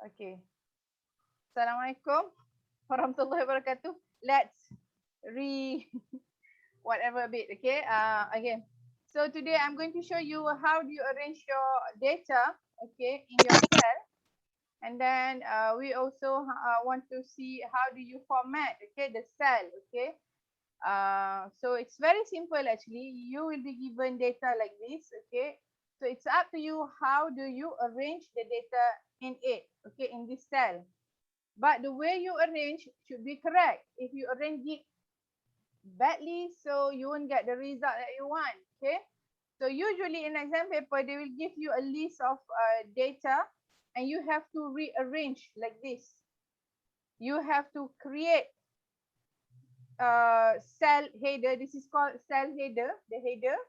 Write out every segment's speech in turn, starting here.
Okay. Assalamualaikum warahmatullahi wabarakatuh. Let's whatever a bit. Okay. Again. So today I'm going to show you how do you arrange your data. Okay, in your cell. And then we also want to see how do you format. Okay, the cell. Okay. So it's very simple actually. You will be given data like this. Okay. So it's up to you how do you arrange the data in it. Okay, in this cell. But the way you arrange should be correct. If you arrange it badly, so you won't get the result that you want. Okay. So usually in exam paper, they will give you a list of data and you have to rearrange like this. You have to create cell header. This is called cell header, the header.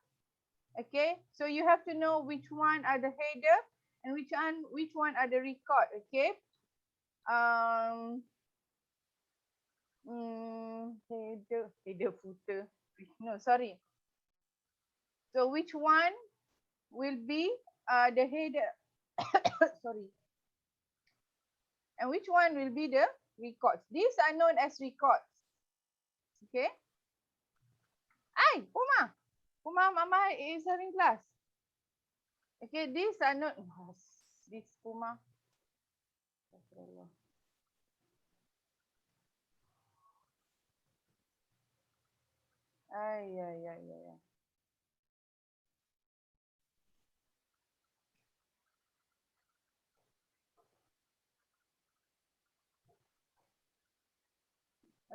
Okay. So you have to know which one are the header and which one are the record. Okay. Um, header footer. No, sorry. So which one will be the header? Sorry. And which one will be the records? These are known as records. Okay. Hi, Puma. Puma, Mama is having class. Okay, these are not. Oh, this Puma. Ay, ay, ay, ay, ay.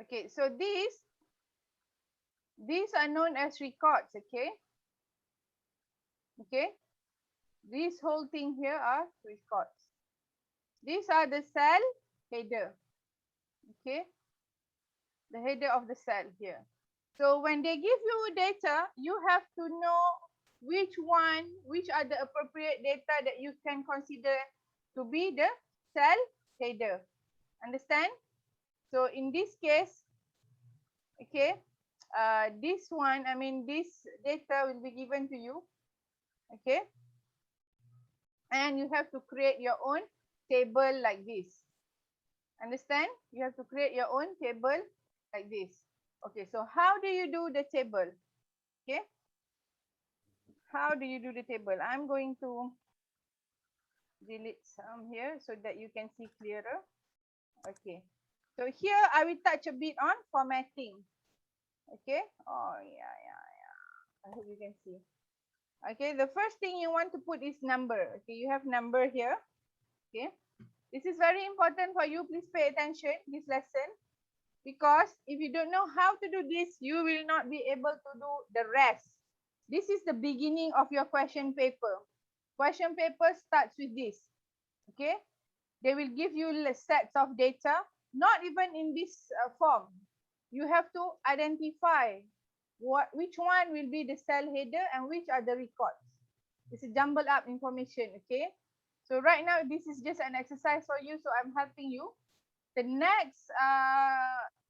Okay, so these are known as records. Okay. Okay. This whole thing here are records. These are the cell header. Okay. The header of the cell here. So when they give you data, you have to know which are the appropriate data that you can consider to be the cell header. Understand? So in this case, okay, this data will be given to you, okay, and you have to create your own table like this. Understand? You have to create your own table like this. Okay, so how do you do the table? Okay, how do you do the table? I'm going to delete some here so that you can see clearer. Okay, so here I will touch a bit on formatting. Okay, oh yeah, I hope you can see. Okay, the first thing you want to put is number. Okay, you have number here. Okay, this is very important for you. Please pay attention this lesson, because if you don't know how to do this, you will not be able to do the rest. This is the beginning of your question paper. Question paper starts with this. Okay, they will give you sets of data, not even in this form. You have to identify which one will be the cell header and which are the records. It's a jumbled up information. Okay, so right now this is just an exercise for you, so I'm helping you. The next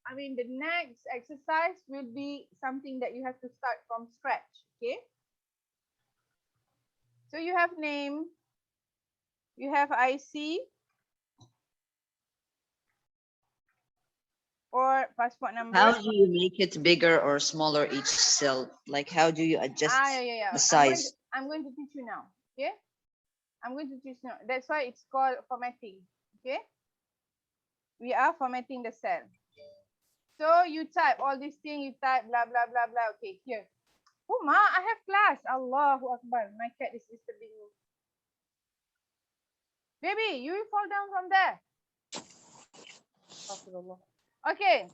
the next exercise will be something that you have to start from scratch. Okay, so you have name, you have IC or passport number. How do you make it bigger or smaller each cell? Like how do you adjust Yeah. the size? I'm going to teach you now. Okay, I'm going to teach you now. That's why it's called formatting. Okay, we are formatting the cell. So you type all these things, you type blah blah blah blah. Okay, here. Oh ma, I have class. Allahu Akbar. My cat is disturbing me. Baby, you will fall down from there. Okay.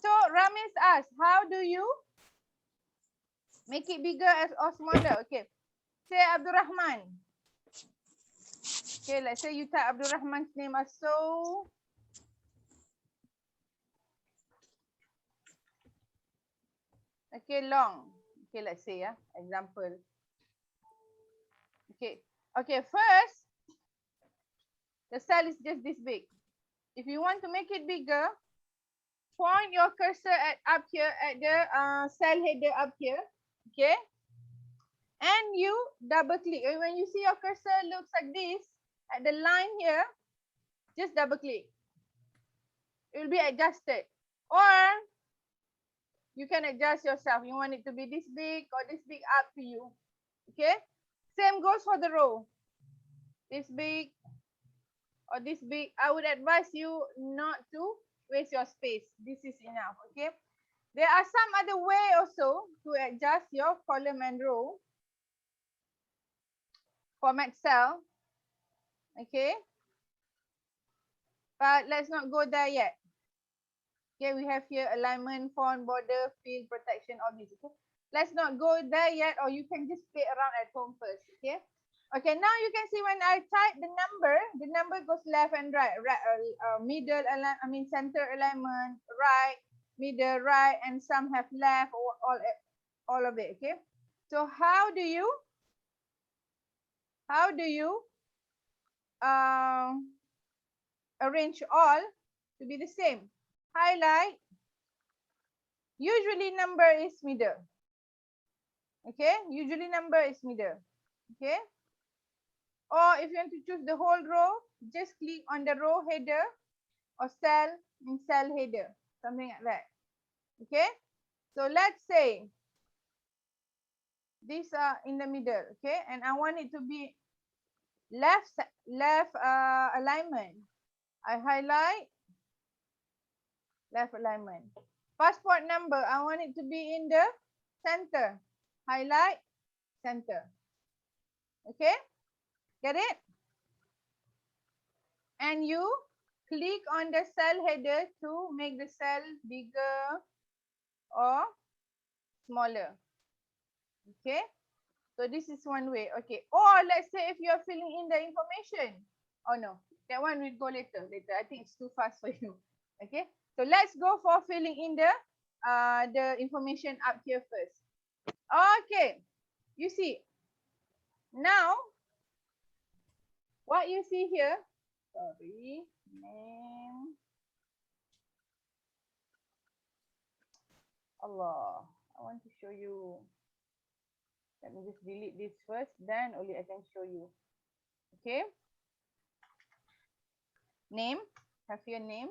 So Ramis asked, how do you make it bigger or smaller? Okay. Say Abdul Rahman. Okay, let's say you type Abdul Rahman's name as so. Okay, long. Okay, let's say, example. Okay. Okay, first, the cell is just this big. If you want to make it bigger, point your cursor up here at the cell header up here. Okay. And you double click. When you see your cursor looks like this, at the line here, Just double click. It will be adjusted. Or you can adjust yourself. You want it to be this big or this big, up to you. Okay. Same goes for the row. This big or this big. I would advise you not to waste your space. This is enough. Okay. There are some other way also to adjust your column and row. Format cell. Okay. But let's not go there yet. Okay, we have here alignment, font, border, field, protection, all these. Okay, let's not go there yet, or you can just play around at home first. Okay. Okay, now you can see when I type the number goes left and right, middle, center alignment, right, middle, right, and some have left, or all of it. Okay. So how do you um, arrange all to be the same? Highlight. Usually number is middle. Okay, usually number is middle. Okay, or if you want to choose the whole row, just click on the row header or cell in cell header, something like that. Okay, so let's say these are in the middle. Okay, and I want it to be left alignment. I highlight left alignment. Passport number, I want it to be in the center. Highlight center. Okay, get it? And you click on the cell header to make the cell bigger or smaller. Okay, so this is one way. Okay, or let's say if you are filling in the information. Oh no, that one will go later. I think it's too fast for you. Okay, so let's go for filling in the information up here first. Okay, you see now what you see here. Sorry, name. Allah, I want to show you. Let me just delete this first, then only I can show you. Okay. Name, have here name.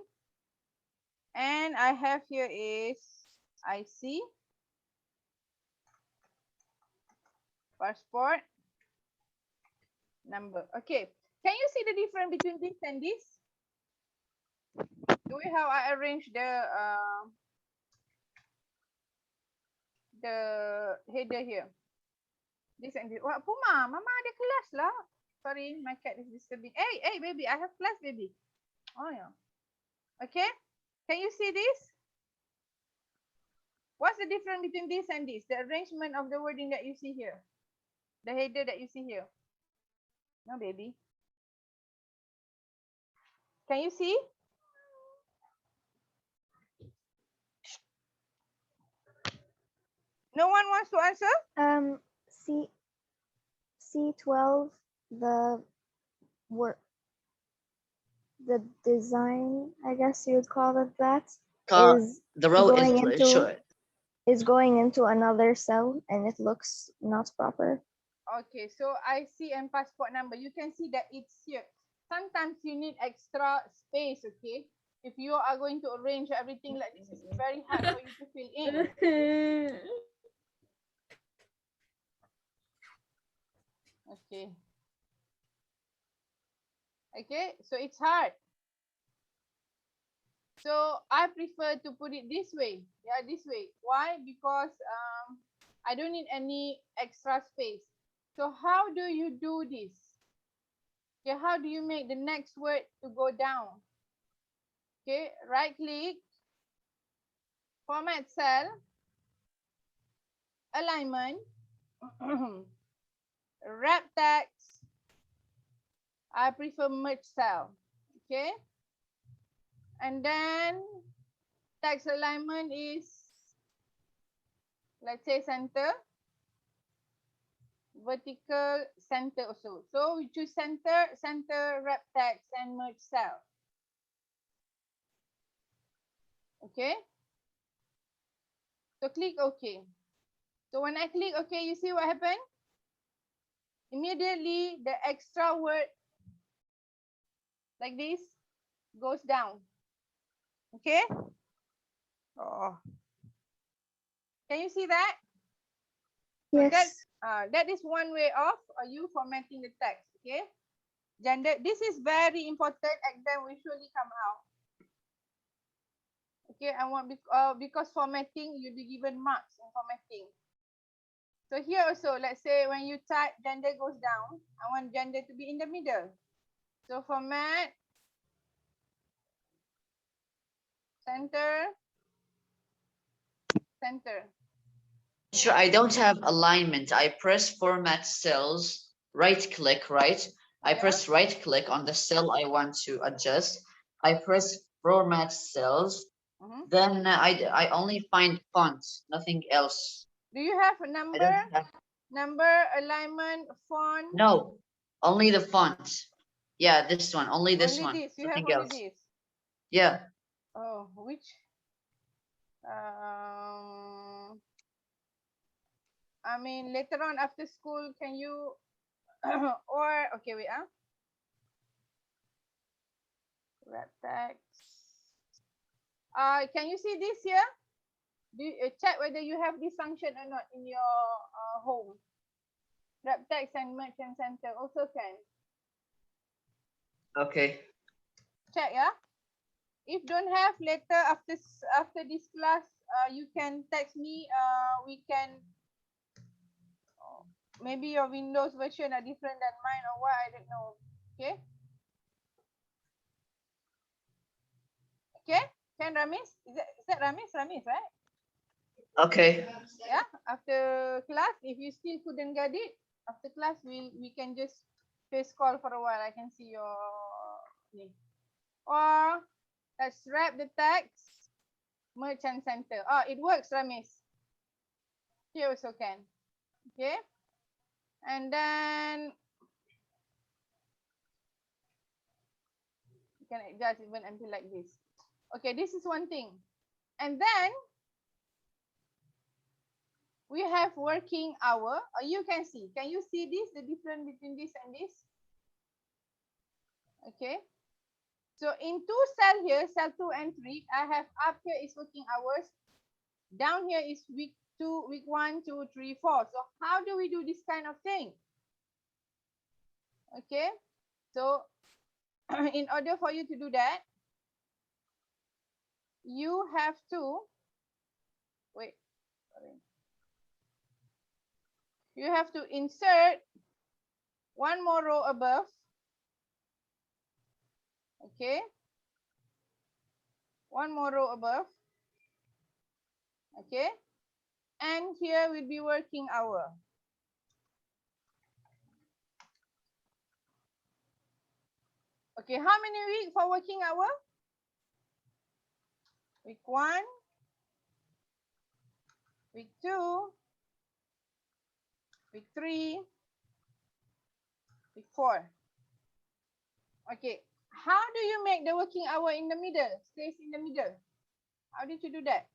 And I have here is IC, passport number. Okay. Can you see the difference between this and this? The way how I arrange the header here. This and this. What, Puma? Mama ada kelas lah. Sorry, my cat is disturbing. Hey, baby, I have class, baby. Oh yeah. Okay. Can you see this? What's the difference between this and this? The arrangement of the wording that you see here. The header that you see here. No, baby. Can you see? No one wants to answer? C C12, the work, the design, I guess you would call it that, is The row going is into short. is going into another cell and it looks not proper. Okay, so IC and passport number. You can see that it's here. Sometimes you need extra space, okay? If you are going to arrange everything like this, it's very hard for you to fill in. Okay. Okay, so it's hard. So I prefer to put it this way. Yeah, this way. Why? Because I don't need any extra space. So how do you do this? Okay, how do you make the next word to go down? Okay, right click, format cell, alignment, wrap text. I prefer merge cell. Okay, and then text alignment is, let's say, center, vertical, center also. So we choose center, wrap text, and merge cell. Okay, so click OK. So when I click OK, you see what happened? Immediately the extra word like this goes down. Okay. Oh, can you see that? So Yes. that is one way of you formatting the text. Okay. Gender. This is very important. Exam will surely come out. Okay. I want because formatting you'll be given marks in formatting. So here also, let's say when you type gender goes down, I want gender to be in the middle. So format, center, center. Sure, I don't have alignment. I press format cells, right click, right? I Yeah. press right click on the cell I want to adjust. I press format cells. Mm-hmm. Then I only find fonts, nothing else. Do you have a I don't have, number, alignment, font? no, only the font. Yeah, this one, only this Only one, this. You have nothing only else. this. Yeah, Oh, which? Um, I mean, later on after school, can you or okay, wait, wrap text. Can you see this here? Do you, check whether you have this function or not in your home. Wrap text and merge and center also can. okay. Check, yeah. If don't have later after this class, you can text me. We can maybe your Windows version are different than mine or what, I don't know. Okay. Okay. Can Ramis? Is that Ramis? Ramis, right? Okay. Yeah. After class, if you still couldn't get it, after class we can just face call for a while. I can see your name. Or let's wrap the text, merge and center. Oh, it works, Ramis. Here also can. Okay. And then you can adjust even until like this. Okay, this is one thing. And then we have working hour. You can see. Can you see this? The difference between this and this? Okay. So in two cell here, cell 2 and 3, I have up here is working hours. Down here is week 2, week 1, 2, 3, 4. So how do we do this kind of thing? Okay. So in order for you to do that, you have to, wait, sorry. You have to insert one more row above. Okay. One more row above. Okay. And here will be working hour. Okay, how many weeks for working hour? Week 1, week 2, week 3, week 4. Okay, how do you make the working hour in the middle? Stays in the middle. How did you do that?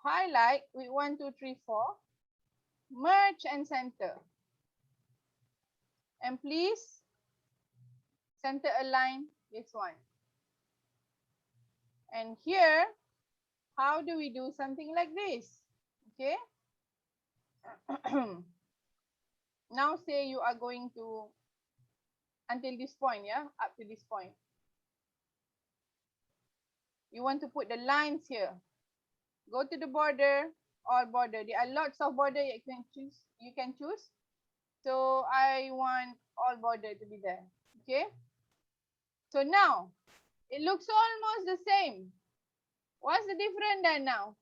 Highlight week 1, 2, 3, 4. Merge and center. And please center align this one. And here, how do we do something like this? Okay. Now say you are going to until this point, yeah, up to this point. You want to put the lines here. Go to the border, all border. There are lots of border you can choose. You can choose. So I want all border to be there. Okay. So now it looks almost the same. What's the difference then now?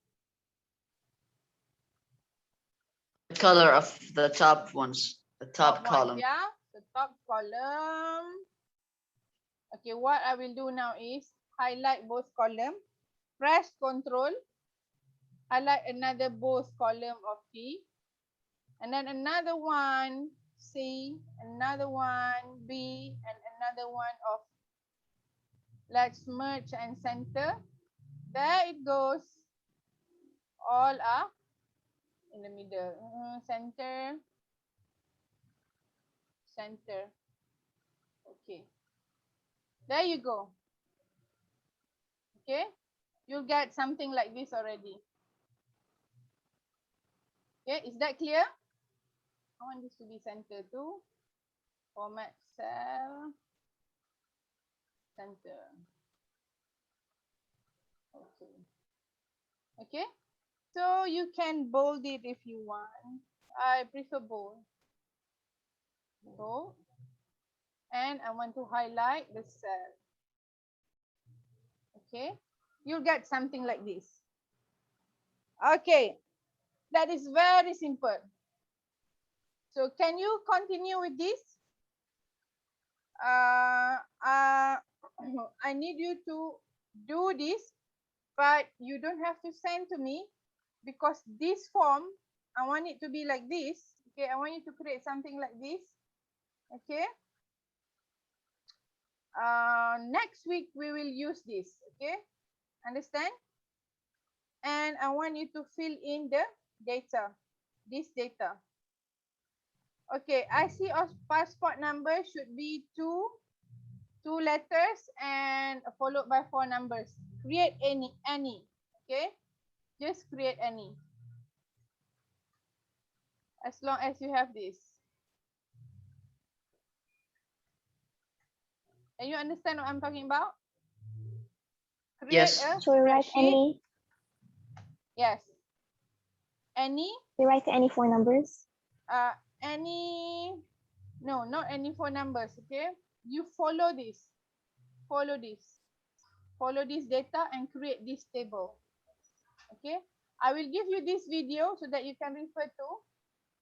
The color of the top ones, the top Top ones, column. yeah. The top column. Okay, what I will do now is highlight both column. Press Control. Highlight another both column of T. And then another one C, another one B, and another one of, let's merge and center. There it goes. All are in the middle. Center, center. Okay. There you go. Okay, you'll get something like this already. Okay, is that clear? I want this to be center too. Format cell, center. Okay. Okay, so you can bold it if you want. I prefer bold. Bold. And I want to highlight the cell. Okay, you'll get something like this. Okay, that is very simple. So can you continue with this? I need you to do this, but you don't have to send to me because this form, I want it to be like this. Okay, I want you to create something like this. Okay. Next week we will use this. Okay, understand? And I want you to fill in the data, this data. Okay, IC of passport number should be two letters and followed by 4 numbers. Create any, okay? Just create any. As long as you have this. And you understand what I'm talking about? Create Yes. a So we write spreadsheet. any. Yes. Any. We write any 4 numbers. Any. No, not any 4 numbers. Okay. You follow this. Follow this. Follow this data and create this table. Okay. I will give you this video so that you can refer to.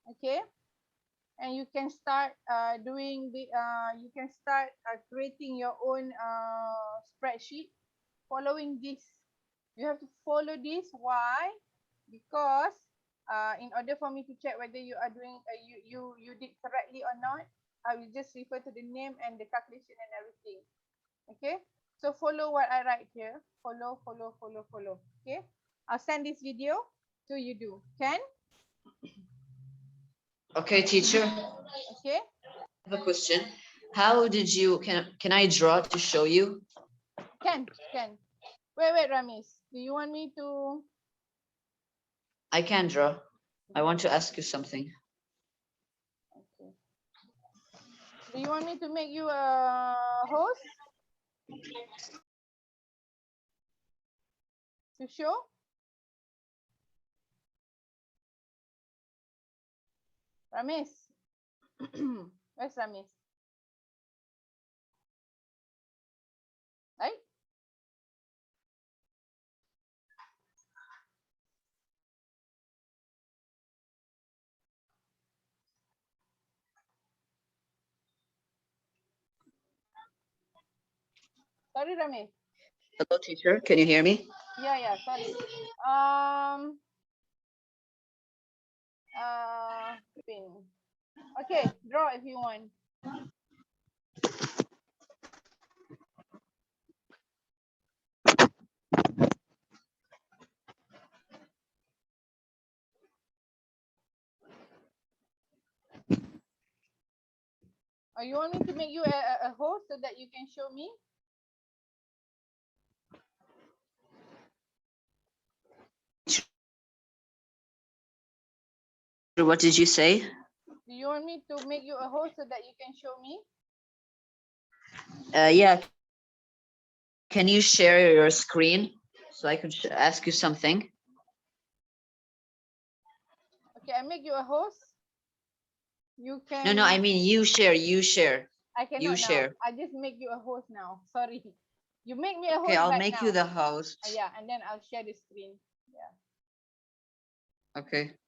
Okay. And you can start doing the you can start creating your own spreadsheet following this. You have to follow this. Why? Because in order for me to check whether you are doing you did correctly or not, I will just refer to the name and the calculation and everything. Okay, so follow what I write here. Follow. Okay, I'll send this video so you do. Can? Okay, teacher. Okay. I have a question. How did you can I draw to show you? Can. Wait, Ramis. Do you want me to? I can draw. I want to ask you something. Okay. Do you want me to make you a host to show? Ramis. Where's Ramis? Right? Sorry, Ramis. Hello, teacher. Can you hear me? Yeah, sorry. Pin. Okay, draw if you want. Or you want me to make you a host so that you can show me? What did you say? Do you want me to make you a host so that you can show me? Yeah. Can you share your screen so I can ask you something? Okay, I make you a host. You can. No, I mean you share. I cannot You now. share. I just make you a host now. Sorry. You make me a host Okay, I'll right make now. you the host. Yeah, and then I'll share the screen. Yeah. Okay.